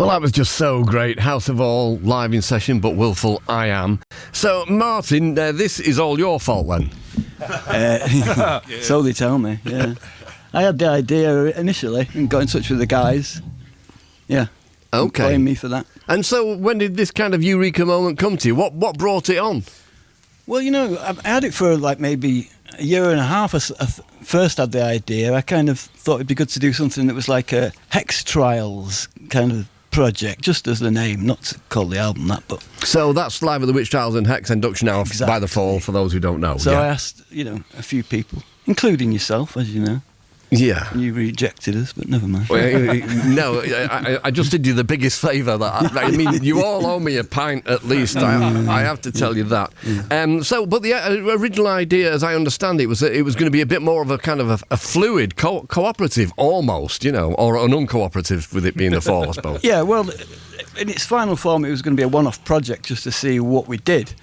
Well, that was just so great. House of All, live in session, but willful I am. So, Martin, this is all your fault then? So they tell me, yeah. I had the idea initially and got in touch with the guys. Yeah. Okay. Blame me for that. And so, when did this kind of eureka moment come to you? What brought it on? Well, you know, I had it for like maybe a year and a half. I first had the idea. I kind of thought it'd be good to do something that was like a Hex Trials kind of project, just as the name, not to call the album that, but... So that's Live at the Witch Trials and Hex Induction now by the Fall, for those who don't know. So I asked, you know, a few people, including yourself, as you know. Yeah. You rejected us, but never mind. No, I just did you the biggest favour. I mean, you all owe me a pint at least. I have to tell you that. But the original idea, as I understand it, was that it was going to be a bit more of a kind of a fluid, cooperative almost, you know, or an uncooperative with it being the Fall, I suppose. Yeah, well, in its final form, it was going to be a one-off project just to see what we did.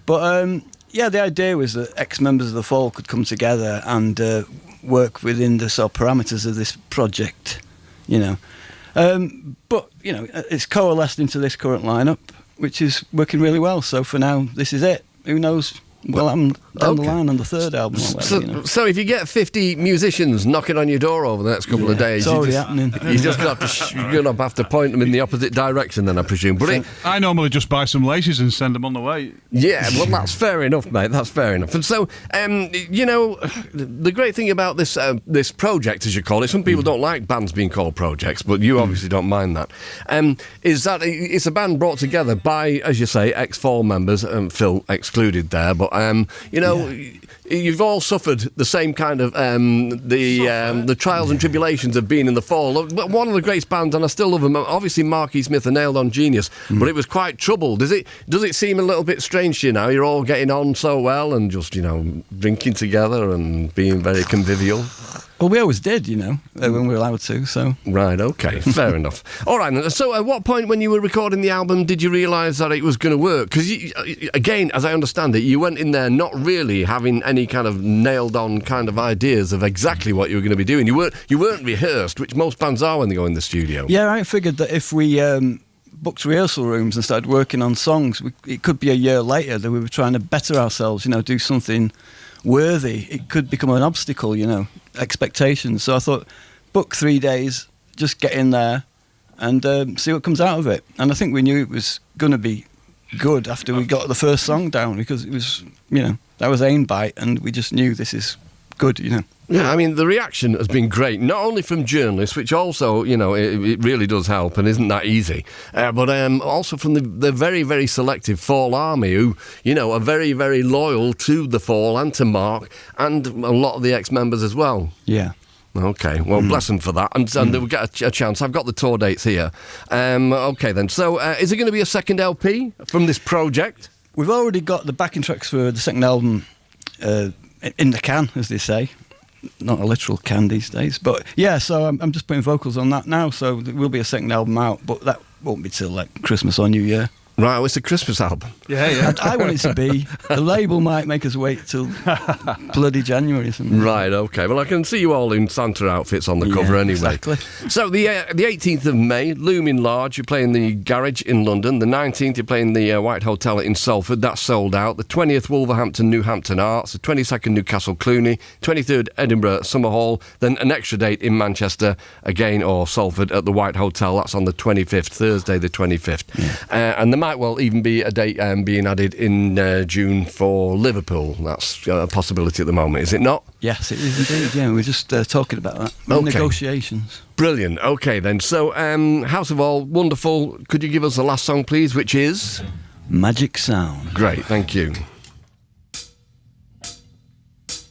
But, yeah, the idea was that ex-members of the Fall could come together and... work within the sort of parameters of this project, you know. But, you know, it's coalesced into this current lineup, which is working really well. So for now, this is it. Who knows? Well, I'm down the line on the third album. Or whatever, you know. So if you get 50 musicians knocking on your door over the next couple of days... It's already happening. You're just going to have to point them in the opposite direction then, I presume. But I normally just buy some laces and send them on the way. Yeah, well, that's fair enough, mate. That's fair enough. And so, you know, the great thing about this this project, as you call it, some people don't like bands being called projects, but you obviously don't mind that, is that it's a band brought together by, as you say, ex-Fall members, Phil excluded there, but, you know... Yeah. You've all suffered the same kind of the trials and tribulations of being in the Fall. One of the greatest bands, and I still love them. Obviously, Marky Smith, a nailed-on genius, but it was quite troubled. Does it seem a little bit strange to you now? You're all getting on so well and just, you know, drinking together and being very convivial. Well, we always did, you know, when we were allowed to, so... Right, OK, fair enough. All right, so at what point when you were recording the album did you realise that it was going to work? Because, again, as I understand it, you went in there not really having any kind of nailed-on kind of ideas of exactly what you were going to be doing. You weren't rehearsed, which most bands are when they go in the studio. Yeah, I figured that if we booked rehearsal rooms and started working on songs, it could be a year later that we were trying to better ourselves, you know, do something... worthy. It could become an obstacle, you know, expectations. So I thought, book 3 days, just get in there and see what comes out of it. And I think we knew it was going to be good after we got the first song down, because it was, you know, that was Ain Bite, and we just knew this is good, you know. Yeah, I mean, the reaction has been great, not only from journalists, which also, you know, it really does help and isn't that easy, but also from the very, very selective Fall Army, who, you know, are very, very loyal to the Fall and to Mark and a lot of the ex-members as well. Yeah. OK, well, bless them for that. And we'll get a chance. I've got the tour dates here. OK, then. So, is it going to be a second LP from this project? We've already got the backing tracks for the second album in the can, as they say. Not a literal can these days, but yeah, so I'm just putting vocals on that now, so there will be a second album out, but that won't be till like Christmas or New Year. Right, well, it's a Christmas album. Yeah. I want it to be. The label might make us wait till bloody January or something. Right, OK. Well, I can see you all in Santa outfits on the cover anyway. Exactly. So the 18th of May, looming large, you're playing the Garage in London. The 19th, you're playing the White Hotel in Salford. That's sold out. The 20th, Wolverhampton, Newhampton Arts. The 22nd, Newcastle Cluny. 23rd, Edinburgh, Summer Hall. Then an extra date in Manchester, again, or Salford at the White Hotel. That's on the 25th, Thursday the 25th. Yeah. And the might well even be a date being added in June for Liverpool. That's a possibility at the moment, is it not? Yes, it is indeed, yeah. We're just talking about that. Okay. Negotiations. Brilliant. OK, then. So, House of All, wonderful. Could you give us the last song, please, which is? Magic Sound. Great, thank you.